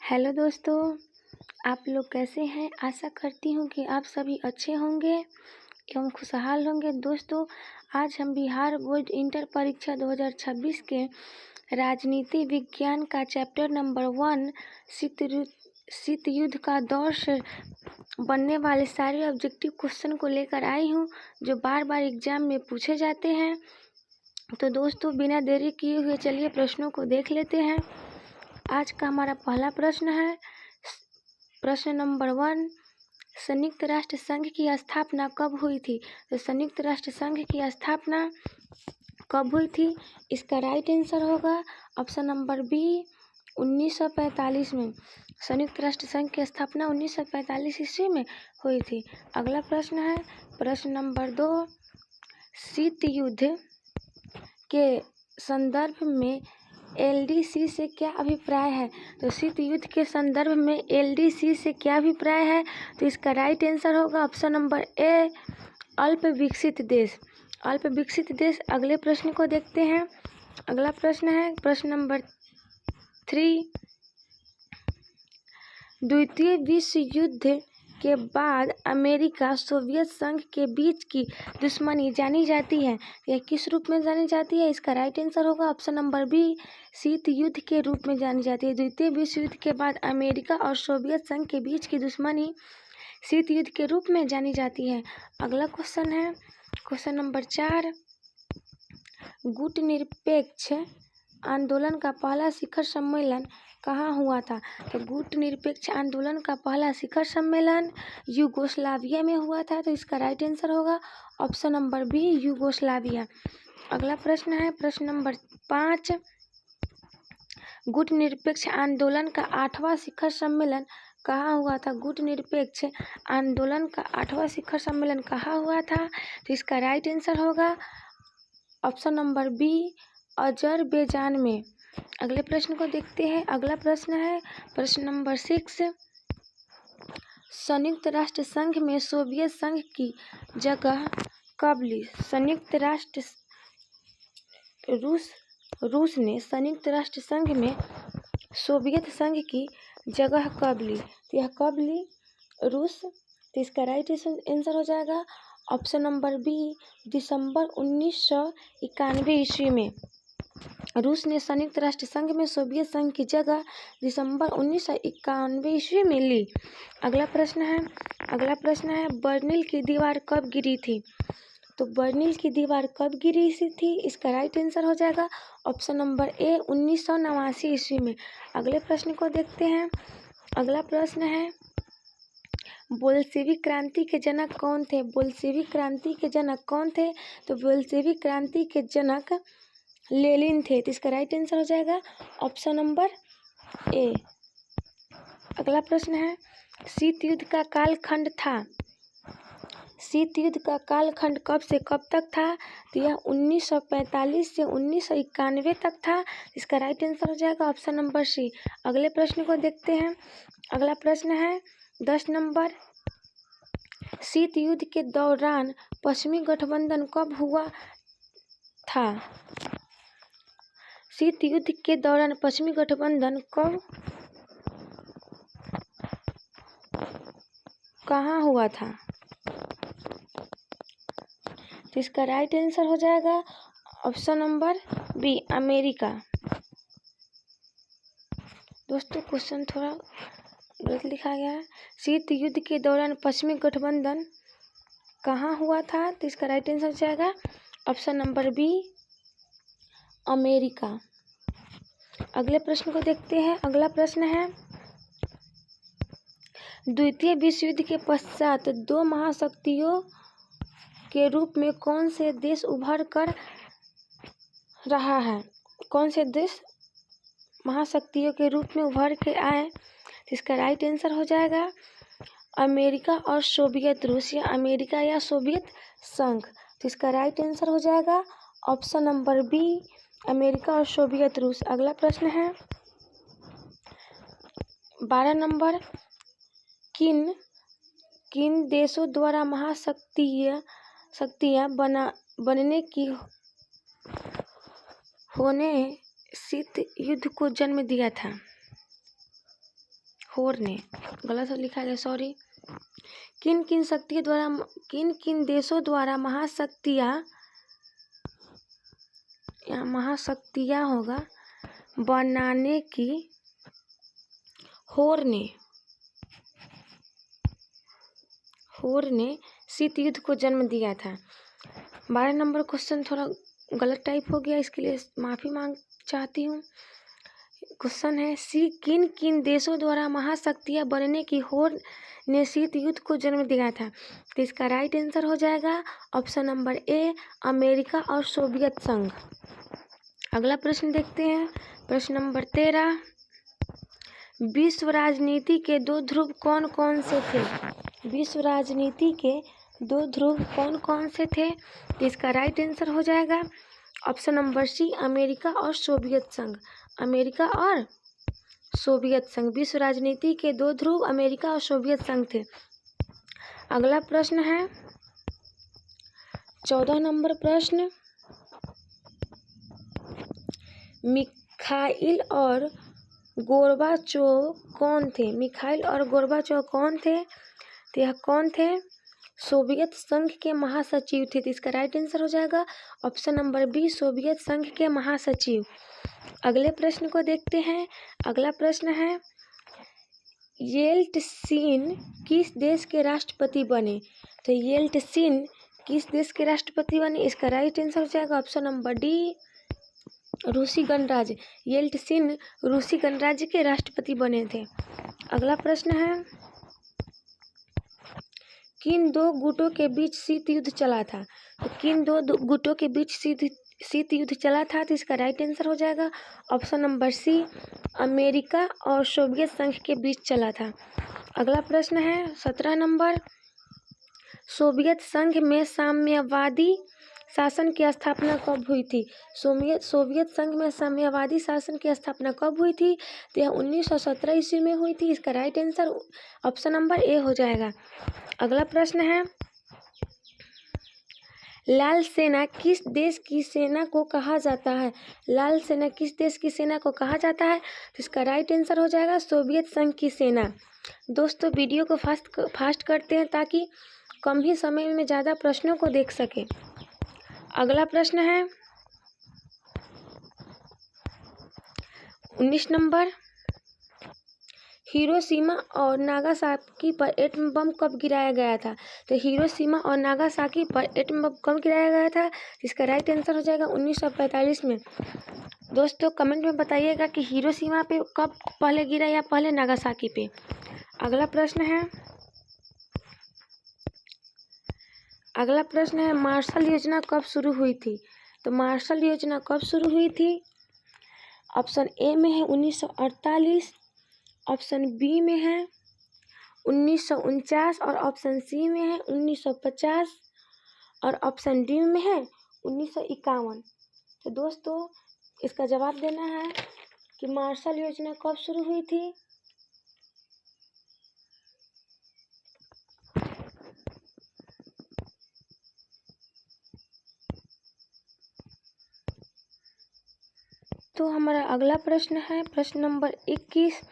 Hello दोस्तों, आप लोग कैसे हैं। आशा करती हूँ कि आप सभी अच्छे होंगे एवं खुशहाल होंगे। दोस्तों, आज हम बिहार बोर्ड इंटर परीक्षा 2026 के राजनीति विज्ञान का चैप्टर नंबर 1 शीत युद्ध का दौर से बनने वाले सारे ऑब्जेक्टिव क्वेश्चन को लेकर आई हूँ, जो बार बार एग्जाम में पूछे जाते हैं। तो दोस्तों, बिना देरी किए हुए चलिए प्रश्नों को देख लेते हैं। आज का हमारा पहला प्रश्न है, प्रश्न नंबर 1, संयुक्त राष्ट्र संघ की स्थापना कब हुई थी। तो संयुक्त राष्ट्र संघ की स्थापना कब हुई थी, इसका राइट आंसर होगा ऑप्शन नंबर बी 1945 में। संयुक्त राष्ट्र संघ की स्थापना 1945 ईस्वी में हुई थी। अगला प्रश्न है, प्रश्न नंबर 2, शीत युद्ध के संदर्भ में एलडीसी से क्या अभिप्राय है। तो शीत युद्ध के संदर्भ में एलडीसी से क्या अभिप्राय है, तो इसका राइट आंसर होगा ऑप्शन नंबर ए अल्प विकसित देश। अल्प विकसित देश। अगले प्रश्न को देखते हैं। अगला प्रश्न है, प्रश्न नंबर 3, द्वितीय विश्व युद्ध के बाद अमेरिका सोवियत संघ के बीच की दुश्मनी जानी जाती है, यह किस रूप में जानी जाती है। इसका राइट आंसर होगा ऑप्शन नंबर बी शीत युद्ध के रूप में जानी जाती है। द्वितीय विश्व युद्ध के बाद अमेरिका और सोवियत संघ के बीच की दुश्मनी शीत युद्ध के रूप में जानी जाती है। अगला क्वेश्चन है, क्वेश्चन नंबर 4, गुटनिरपेक्ष आंदोलन का पहला शिखर सम्मेलन कहाँ हुआ था। तो गुटनिरपेक्ष आंदोलन का पहला शिखर सम्मेलन यूगोस्लाविया में हुआ था। तो इसका राइट आंसर होगा ऑप्शन नंबर बी यूगोस्लाविया। अगला प्रश्न है, प्रश्न नंबर 5, गुटनिरपेक्ष आंदोलन का 8वां शिखर सम्मेलन कहाँ हुआ था। गुटनिरपेक्ष आंदोलन का 8वां शिखर सम्मेलन कहाँ हुआ था। तो इसका राइट आंसर होगा ऑप्शन नंबर बी अजरबैजान में। अगले प्रश्न को देखते हैं। अगला प्रश्न है, प्रश्न नंबर 6, संयुक्त राष्ट्र संघ में सोवियत संघ की जगह कब ली। संयुक्त राष्ट्र रूस ने संयुक्त राष्ट्र संघ में सोवियत संघ की जगह कब ली। तो यह कब ली, रूस। तो इसका राइट आंसर हो जाएगा ऑप्शन नंबर बी दिसंबर 1991 ईस्वी में रूस ने संयुक्त राष्ट्र संघ में सोवियत संघ की जगह दिसंबर 1991 ईस्वी में ली। अगला प्रश्न है, बर्लिन की दीवार कब गिरी थी। तो बर्लिन की दीवार कब गिरी थी, इसका राइट आंसर हो जाएगा ऑप्शन नंबर ए 1989 ईस्वी में। अगले प्रश्न को देखते हैं। अगला प्रश्न है, बोल्शेविक क्रांति के जनक कौन थे। बोल्शेविक क्रांति के जनक कौन थे। तो बोल्शेविक क्रांति के जनक लेनिन थे। तो इसका राइट आंसर हो जाएगा ऑप्शन नंबर ए। अगला प्रश्न है, शीत युद्ध का कालखंड था। शीत युद्ध का कालखंड कब से कब तक था। तो यह 1945 से 1991 तक था। इसका राइट आंसर हो जाएगा ऑप्शन नंबर सी। अगले प्रश्न को देखते हैं। अगला प्रश्न है 10 नंबर, शीत युद्ध के दौरान पश्चिमी गठबंधन कब हुआ था। शीत युद्ध के दौरान पश्चिमी गठबंधन कहाँ हुआ था। तो इसका राइट आंसर हो जाएगा ऑप्शन नंबर बी अमेरिका। दोस्तों, क्वेश्चन थोड़ा गलत लिखा गया है। शीत युद्ध के दौरान पश्चिमी गठबंधन कहाँ हुआ था। तो इसका राइट आंसर हो जाएगा ऑप्शन नंबर बी अमेरिका। अगले प्रश्न को देखते हैं। अगला प्रश्न है, द्वितीय विश्व युद्ध के पश्चात दो महाशक्तियों के रूप में कौन से देश उभर कर रहा है। कौन से देश महाशक्तियों के रूप में उभर के आए। तो इसका राइट आंसर हो जाएगा अमेरिका और सोवियत रूस, या अमेरिका या सोवियत संघ। तो इसका राइट आंसर हो जाएगा ऑप्शन नंबर बी अमेरिका और सोवियत रूस। अगला प्रश्न है 12 नंबर, किन देशों द्वारा महाशक्तियां बनने की होने शीत युद्ध को जन्म दिया था। होरने, गलत लिखा गया, सॉरी। किन किन देशों द्वारा महाशक्तियाँ होगा बनाने की होर ने शीत युद्ध को जन्म दिया था। 12 नंबर क्वेश्चन थोड़ा गलत टाइप हो गया, इसके लिए माफ़ी मांग चाहती हूँ। क्वेश्चन है किन किन देशों द्वारा महाशक्तियाँ बनने की होड़ ने शीत युद्ध को जन्म दिया था। तो इसका राइट आंसर हो जाएगा ऑप्शन नंबर ए, अमेरिका और सोवियत संघ। अगला प्रश्न देखते हैं, प्रश्न नंबर 13। विश्व राजनीति के 2 ध्रुव कौन कौन से थे? विश्व राजनीति के 2 ध्रुव कौन कौन से थे? तो इसका राइट आंसर हो जाएगा ऑप्शन नंबर सी, अमेरिका और सोवियत संघ। अमेरिका और सोवियत संघ, विश्व राजनीति के 2 ध्रुव अमेरिका और सोवियत संघ थे। अगला प्रश्न है 14 नंबर प्रश्न। मिखाइल और गोर्बाचोव कौन थे? मिखाइल और गोर्बाचोव कौन थे? तो यह कौन थे? सोवियत संघ के महासचिव थे। तो इसका राइट आंसर हो जाएगा ऑप्शन नंबर बी, सोवियत संघ के महासचिव। अगले प्रश्न को देखते हैं। अगला प्रश्न है येल्टसिन किस देश के राष्ट्रपति बने? तो येल्टसिन किस देश के राष्ट्रपति बने? इसका राइट आंसर हो जाएगा ऑप्शन नंबर डी, रूसी गणराज्य। येल्टसिन रूसी गणराज्य के राष्ट्रपति बने थे। अगला प्रश्न है किन 2 गुटों के बीच शीत युद्ध चला था? तो किन 2 गुटों के बीच शीत युद्ध चला था? तो इसका राइट आंसर हो जाएगा ऑप्शन नंबर सी, अमेरिका और सोवियत संघ के बीच चला था। अगला प्रश्न है 17 नंबर। सोवियत संघ में साम्यवादी शासन की स्थापना कब हुई थी? सोवियत संघ में साम्यवादी शासन की स्थापना कब हुई थी? तो यह 1917 ईस्वी में हुई थी। इसका right answer option number A हो जाएगा। अगला प्रश्न है लाल सेना किस देश की सेना को कहा जाता है? लाल सेना किस देश की सेना को कहा जाता है? तो इसका राइट आंसर हो जाएगा सोवियत संघ की सेना। दोस्तों वीडियो को फास्ट करते हैं ताकि कम ही समय में ज़्यादा प्रश्नों को देख सके। अगला प्रश्न है 19 नंबर। हिरोशिमा और नागासाकी पर एटम बम कब गिराया गया था? तो हिरोशिमा और नागासाकी पर एटम बम कब गिराया गया था? इसका राइट आंसर हो जाएगा 1945 में। दोस्तों कमेंट में बताइएगा कि हिरोशिमा पे कब पहले गिरा या पहले नागासाकी पे। अगला प्रश्न है मार्शल योजना कब शुरू हुई थी? तो मार्शल योजना कब शुरू हुई थी? ऑप्शन ए में है 1948, ऑप्शन बी में है 1949 और ऑप्शन सी में है 1950 और ऑप्शन डी में है 1951। तो दोस्तों इसका जवाब देना है कि मार्शल योजना कब शुरू हुई थी। तो हमारा अगला प्रश्न है प्रश्न नंबर 21।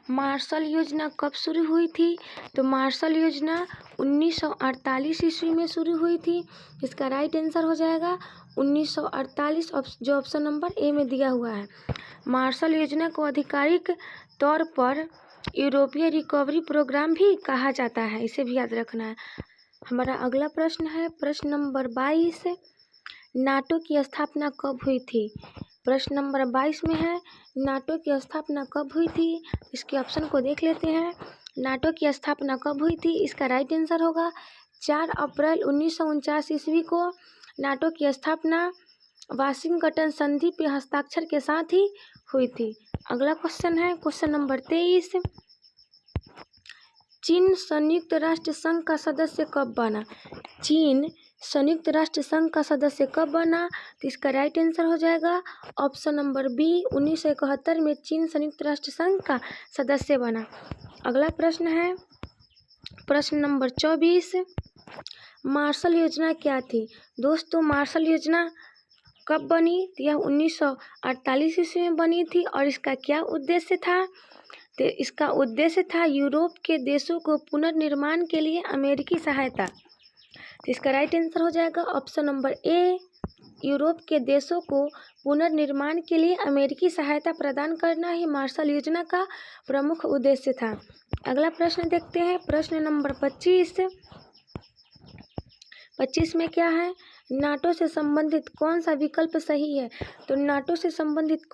मार्शल योजना कब शुरू हुई थी? तो मार्शल योजना 1948 ईस्वी में शुरू हुई थी। इसका राइट आंसर हो जाएगा 1948, जो ऑप्शन नंबर ए में दिया हुआ है। मार्शल योजना को आधिकारिक तौर पर यूरोपीय रिकवरी प्रोग्राम भी कहा जाता है, इसे भी याद रखना है। हमारा अगला प्रश्न है प्रश्न नंबर 22। नाटो की स्थापना कब हुई थी? प्रश्न नंबर 22 में है नाटो की स्थापना कब हुई थी? इसके ऑप्शन को देख लेते हैं। नाटो की स्थापना कब हुई थी? इसका राइट आंसर होगा 4 अप्रैल 1949 ईस्वी को नाटो की स्थापना वाशिंगटन संधि पे हस्ताक्षर के साथ ही हुई थी। अगला क्वेश्चन है क्वेश्चन नंबर 23। चीन संयुक्त राष्ट्र संघ का सदस्य कब बना? चीन संयुक्त राष्ट्र संघ का सदस्य कब बना? तो इसका राइट आंसर हो जाएगा ऑप्शन नंबर बी, 1971 में चीन संयुक्त राष्ट्र संघ का सदस्य बना। अगला प्रश्न है प्रश्न नंबर 24। मार्शल योजना क्या थी? दोस्तों मार्शल योजना कब बनी? तो यह 1948 ईस्वी में बनी थी और इसका क्या उद्देश्य था? तो इसका उद्देश्य था यूरोप के देशों को पुनर्निर्माण के लिए अमेरिकी सहायता। तो इसका राइट आंसर हो जाएगा ऑप्शन नंबर ए, यूरोप के देशों को पुनर्निर्माण के लिए अमेरिकी सहायता प्रदान करना ही मार्शल योजना का प्रमुख उद्देश्य था। अगला प्रश्न देखते हैं, प्रश्न नंबर 25। 25 में क्या है, नाटो से संबंधित कौन सा विकल्प सही है। तो नाटो से संबंधित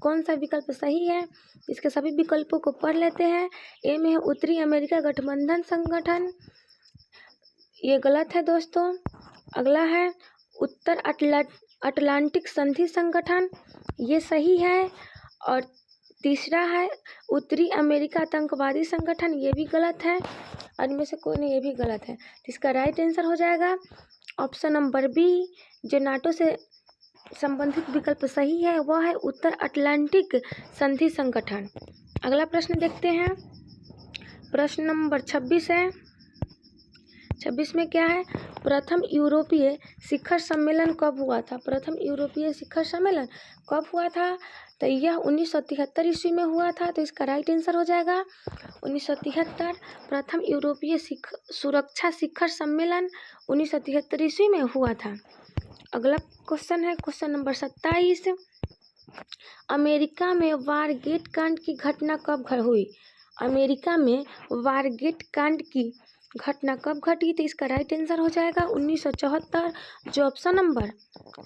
कौन सा विकल्प सही है, इसके सभी विकल्पों को पढ़ लेते हैं। ए में है उत्तरी अमेरिका गठबंधन संगठन, ये गलत है दोस्तों। अगला है उत्तर अटलांटिक संधि संगठन, ये सही है। और तीसरा है उत्तरी अमेरिका आतंकवादी संगठन, ये भी गलत है। और इनमें से कोई नहीं, ये भी गलत है। तो इसका राइट आंसर हो जाएगा ऑप्शन नंबर बी, जो नाटो से संबंधित विकल्प सही है वह है उत्तर अटलांटिक संधि संगठन। अगला प्रश्न देखते हैं, प्रश्न नंबर 26 है। 26 में क्या है, प्रथम यूरोपीय शिखर सम्मेलन कब हुआ था। प्रथम यूरोपीय शिखर सम्मेलन कब हुआ था, तो यह 1973 ईस्वी में हुआ था। तो इसका राइट आंसर हो जाएगा 1973। प्रथम यूरोपीय सुरक्षा शिखर सम्मेलन 1973 ईस्वी में हुआ था। अगला क्वेश्चन है क्वेश्चन नंबर 27। अमेरिका में वारगेट कांड की घटना कब हुई। अमेरिका में वारगेट कांड की घटना कब घटी। तो इसका राइट आंसर हो जाएगा 1974, जो ऑप्शन नंबर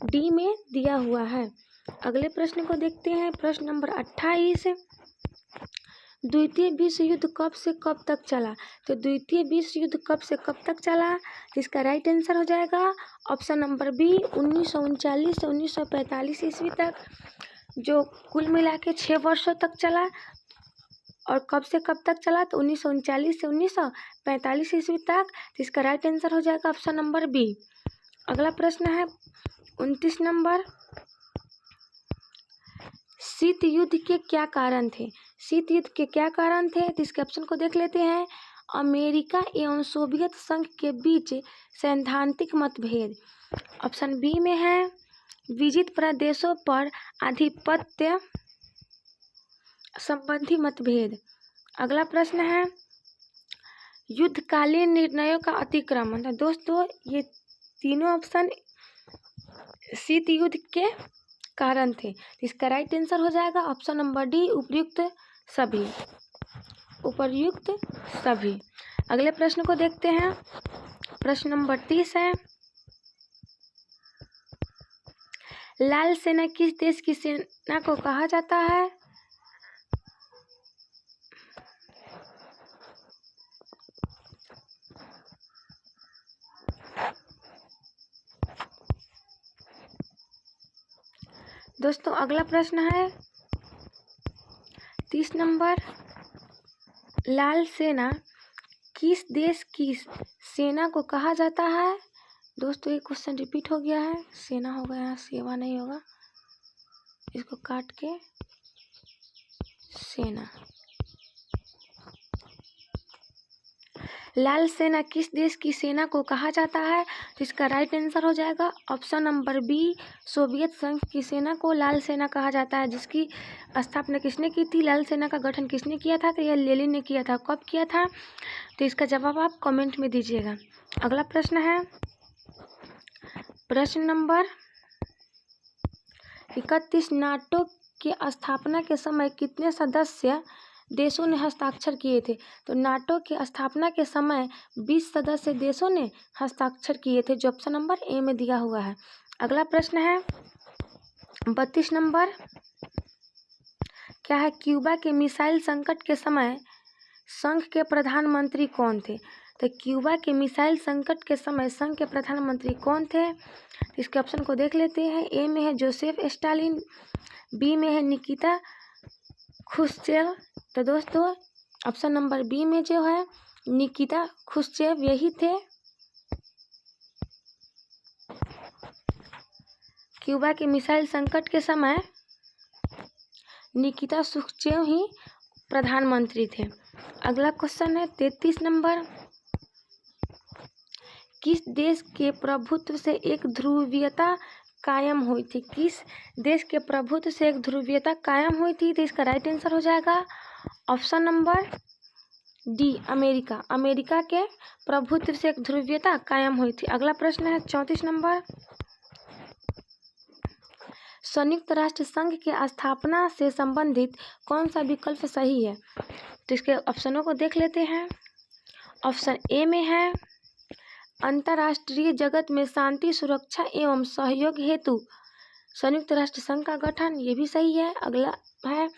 डी में दिया हुआ है। अगले प्रश्न को देखते हैं, प्रश्न नंबर 28। द्वितीय विश्व युद्ध कब से कब तक चला। तो द्वितीय विश्व युद्ध कब से कब तक चला, तो इसका राइट आंसर हो जाएगा ऑप्शन नंबर बी, 1939 से 1945 ईस्वी तक, जो कुल मिला के 6 वर्षों तक चला। और कब से कब तक चला, तो 1939 से 1945 ईस्वी तक। तो इसका राइट आंसर हो जाएगा ऑप्शन नंबर बी। अगला प्रश्न है 29 नंबर, शीत युद्ध के क्या कारण थे। शीत युद्ध के क्या कारण थे, तो इसके ऑप्शन को देख लेते हैं। अमेरिका एवं सोवियत संघ के बीच सैद्धांतिक मतभेद, ऑप्शन बी में है विजित प्रदेशों पर आधिपत्य संबंधी मतभेद। अगला प्रश्न है युद्धकालीन निर्णयों का अतिक्रमण। तो दोस्तों ये तीनों ऑप्शन शीत युद्ध के कारण थे। इसका राइट आंसर हो जाएगा ऑप्शन नंबर डी, उपर्युक्त सभी। अगले प्रश्न को देखते हैं, प्रश्न नंबर 30 है। लाल सेना किस देश की सेना को कहा जाता है। दोस्तों अगला प्रश्न है 30 नंबर, लाल सेना किस देश की सेना को कहा जाता है। दोस्तों ये क्वेश्चन रिपीट हो गया है, सेना होगा यहाँ, सेवा नहीं होगा, इसको काट के सेना। लाल सेना किस देश की सेना को कहा जाता है, तो इसका राइट आंसर हो जाएगा ऑप्शन नंबर बी, सोवियत संघ की सेना को लाल सेना कहा जाता है। जिसकी स्थापना किसने की थी, लाल सेना का गठन किसने किया था, तो यह लेनिन ने किया था। कब किया था, तो इसका जवाब आप कमेंट में दीजिएगा। अगला प्रश्न है प्रश्न नंबर 31, नाटो की स्थापना के समय कितने सदस्य देशों ने हस्ताक्षर किए थे। तो नाटो की स्थापना के समय 20 सदस्य देशों ने हस्ताक्षर किए थे, जो ऑप्शन नंबर ए में दिया हुआ है। अगला प्रश्न है 32 नंबर, क्या है, क्यूबा के मिसाइल संकट के समय संघ के प्रधानमंत्री कौन थे। तो क्यूबा के मिसाइल संकट के समय संघ के प्रधानमंत्री कौन थे, तो इसके ऑप्शन को देख लेते हैं। ए में है जोसेफ स्टालिन, बी में है निकिता खुश्चेव। तो दोस्तों ऑप्शन नंबर बी में जो है निकिता खुश्चेव यही थे। क्यूबा के मिसाइल संकट के समय निकिता खुश्चेव ही प्रधानमंत्री थे। अगला क्वेश्चन है 33 नंबर, किस देश के प्रभुत्व से एक ध्रुवीयता कायम हुई थी। किस देश के प्रभुत्व से एक ध्रुवीयता कायम हुई थी, तो इसका राइट आंसर हो जाएगा option number D America. America के प्रभुत्व से एक ध्रुवीयता कायम हुई थी। अगला प्रश्न है 34 नंबर, संयुक्त राष्ट्र संघ की स्थापना से संबंधित कौन सा विकल्प सही है? तो इसके ऑप्शनों को देख लेते हैं। ऑप्शन ए में है अंतर्राष्ट्रीय जगत में शांति, सुरक्षा एवं सहयोग हेतु संयुक्त राष्ट्र संघ का गठन, ये भी सही है। अगला है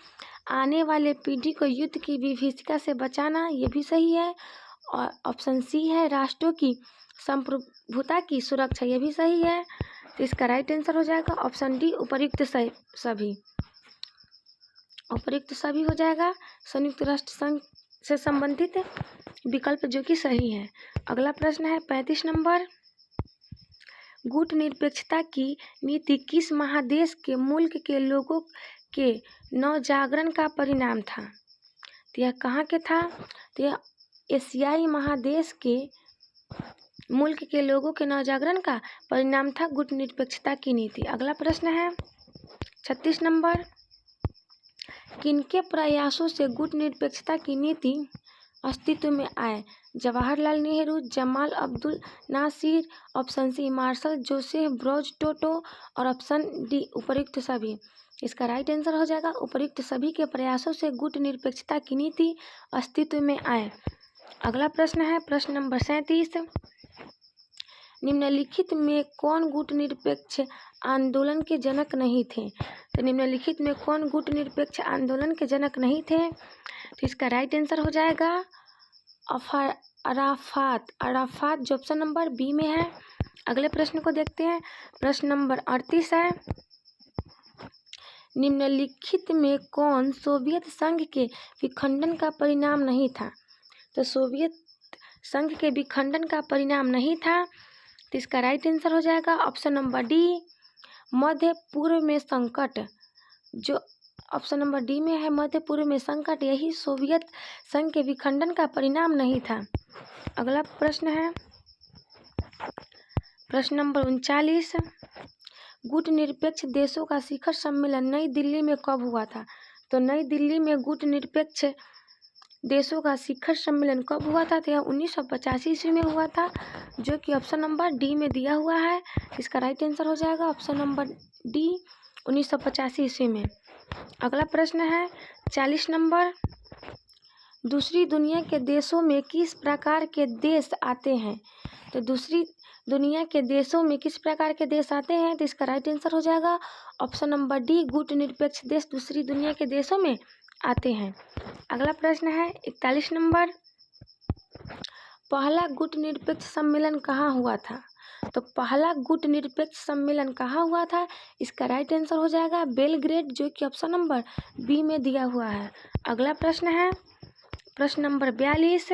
आने वाले पीढ़ी को युद्ध की विभीषिका से बचाना, ये भी सही है। और ऑप्शन सी है राष्ट्रों की संप्रभुता की सुरक्षा, ये भी सही है। तो इसका राइट आंसर हो जाएगा ऑप्शन डी उपर्युक्त सभी। उपर्युक्त सभी हो जाएगा संयुक्त राष्ट्र संघ से संबंधित विकल्प जो कि सही है। अगला प्रश्न है 35 नंबर, गुटनिरपेक्षता की नीति किस महादेश के मुल्क के लोगों के नवजागरण का परिणाम था? तो यह कहाँ के था? तो यह एशियाई महादेश के मुल्क के लोगों के नवजागरण का परिणाम था गुटनिरपेक्षता की नीति। अगला प्रश्न है 36 नंबर, किनके प्रयासों से गुटनिरपेक्षता की नीति अस्तित्व में आए? Jawaharlal Nehru, Jamal Abdul Nasser, option C Marshal Joseph Broz Tito और ऑप्शन डी उपर्युक्त सभी। इसका राइट आंसर हो जाएगा उपर्युक्त सभी के प्रयासों से गुटनिरपेक्षता की नीति अस्तित्व में आए। अगला प्रश्न है प्रश्न नंबर 37, निम्नलिखित में कौन गुटनिरपेक्ष आंदोलन के जनक नहीं थे? तो निम्नलिखित में कौन गुटनिरपेक्ष आंदोलन के जनक नहीं थे? तो इसका राइट आंसर हो जाएगा अराफात जो ऑप्शन नंबर बी में है। अगले प्रश्न को देखते हैं। प्रश्न नंबर 38 है, निम्नलिखित में कौन सोवियत संघ के विखंडन का परिणाम नहीं था? तो सोवियत संघ के विखंडन का परिणाम नहीं था। तो इसका राइट आंसर हो जाएगा ऑप्शन नंबर डी मध्य पूर्व में संकट, जो ऑप्शन नंबर डी में है मध्य पूर्व में संकट, यही सोवियत संघ के विखंडन का परिणाम नहीं था। अगला प्रश्न है प्रश्न नंबर 39, गुटनिरपेक्ष देशों का शिखर सम्मेलन नई दिल्ली में कब हुआ था? तो नई दिल्ली में गुटनिरपेक्ष देशों का शिखर सम्मेलन कब हुआ था? तो यह 1985 ईस्वी में हुआ था, जो कि ऑप्शन नंबर डी में दिया हुआ है। इसका राइट आंसर हो जाएगा ऑप्शन नंबर डी 1985 ईस्वी में। अगला प्रश्न है 40 नंबर, दूसरी दुनिया के देशों में किस प्रकार के देश आते हैं? तो दूसरी दुनिया के देशों में किस प्रकार के देश आते हैं? तो इसका राइट आंसर हो जाएगा ऑप्शन नंबर डी गुटनिरपेक्ष देश दूसरी दुनिया के देशों में आते हैं। अगला प्रश्न है 41 नंबर, पहला गुटनिरपेक्ष सम्मेलन कहाँ हुआ था? तो पहला गुटनिरपेक्ष सम्मेलन कहाँ हुआ था? इसका राइट आंसर हो जाएगा बेलग्रेड, जो कि ऑप्शन नंबर बी में दिया हुआ है। अगला प्रश्न है प्रश्न नंबर 42,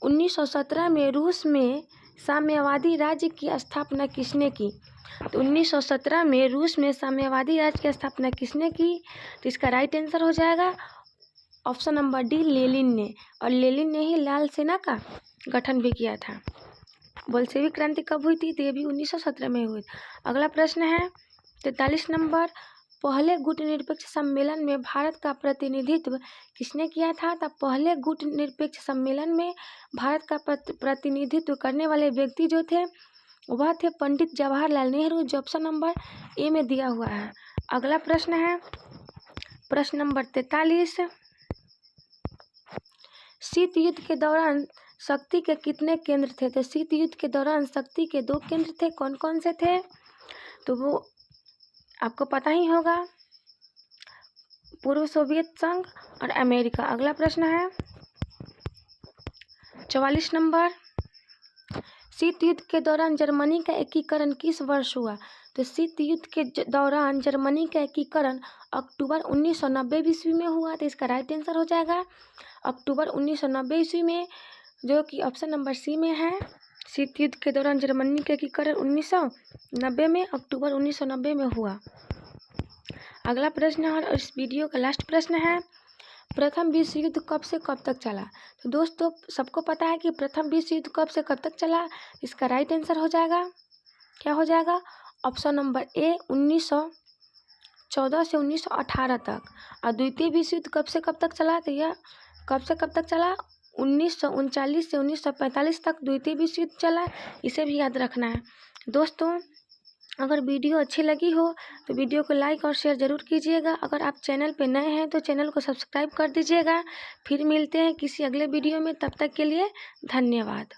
1917 में रूस में साम्यवादी राज्य की स्थापना किसने की? तो 1917 में रूस में साम्यवादी राज्य की स्थापना किसने की? तो इसका राइट आंसर हो जाएगा ऑप्शन नंबर डी लेनिन ने, और लेनिन ने ही लाल सेना का गठन भी किया था। बोल्शेविक क्रांति कब हुई थी? तो ये भी 1917 में हुई। अगला प्रश्न है 43 नंबर, पहले गुटनिरपेक्ष सम्मेलन में भारत का प्रतिनिधित्व किसने किया था? तब पहले गुटनिरपेक्ष सम्मेलन में भारत का प्रतिनिधित्व करने वाले व्यक्ति जो थे वह थे पंडित जवाहरलाल नेहरू, जो ऑप्शन नंबर ए में दिया हुआ है। अगला प्रश्न है प्रश्न नंबर 43, शीत युद्ध के दौरान शक्ति के कितने केंद्र थे? तो शीत युद्ध के दौरान शक्ति के 2 केंद्र थे। कौन कौन से थे? तो वो आपको पता ही होगा, पूर्व सोवियत संघ और अमेरिका। अगला प्रश्न है 44 नंबर, शीत युद्ध के दौरान जर्मनी का एकीकरण किस वर्ष हुआ? तो शीत युद्ध के दौरान जर्मनी का एकीकरण अक्टूबर 1990 ईस्वी में हुआ। तो इसका राइट आंसर हो जाएगा अक्टूबर 1990 ईस्वी में, जो कि ऑप्शन नंबर सी में है। शीत युद्ध के दौरान जर्मनी का एकीकरण 1990 में अक्टूबर 1990 में हुआ। अगला प्रश्न और इस वीडियो का लास्ट प्रश्न है, प्रथम विश्व युद्ध कब से कब तक चला? तो दोस्तों सबको पता है कि प्रथम विश्व युद्ध कब से कब तक चला। इसका राइट आंसर हो जाएगा क्या हो जाएगा ऑप्शन नंबर ए 1914 1914 से 1918 तक। और द्वितीय विश्व युद्ध कब से कब तक चला, तो यह कब से कब तक चला, 1939 से 1945 तक द्वितीय विश्व युद्ध चला। इसे भी याद रखना है। दोस्तों, अगर वीडियो अच्छी लगी हो तो वीडियो को लाइक और शेयर ज़रूर कीजिएगा। अगर आप चैनल पे नए हैं तो चैनल को सब्सक्राइब कर दीजिएगा। फिर मिलते हैं किसी अगले वीडियो में, तब तक के लिए धन्यवाद।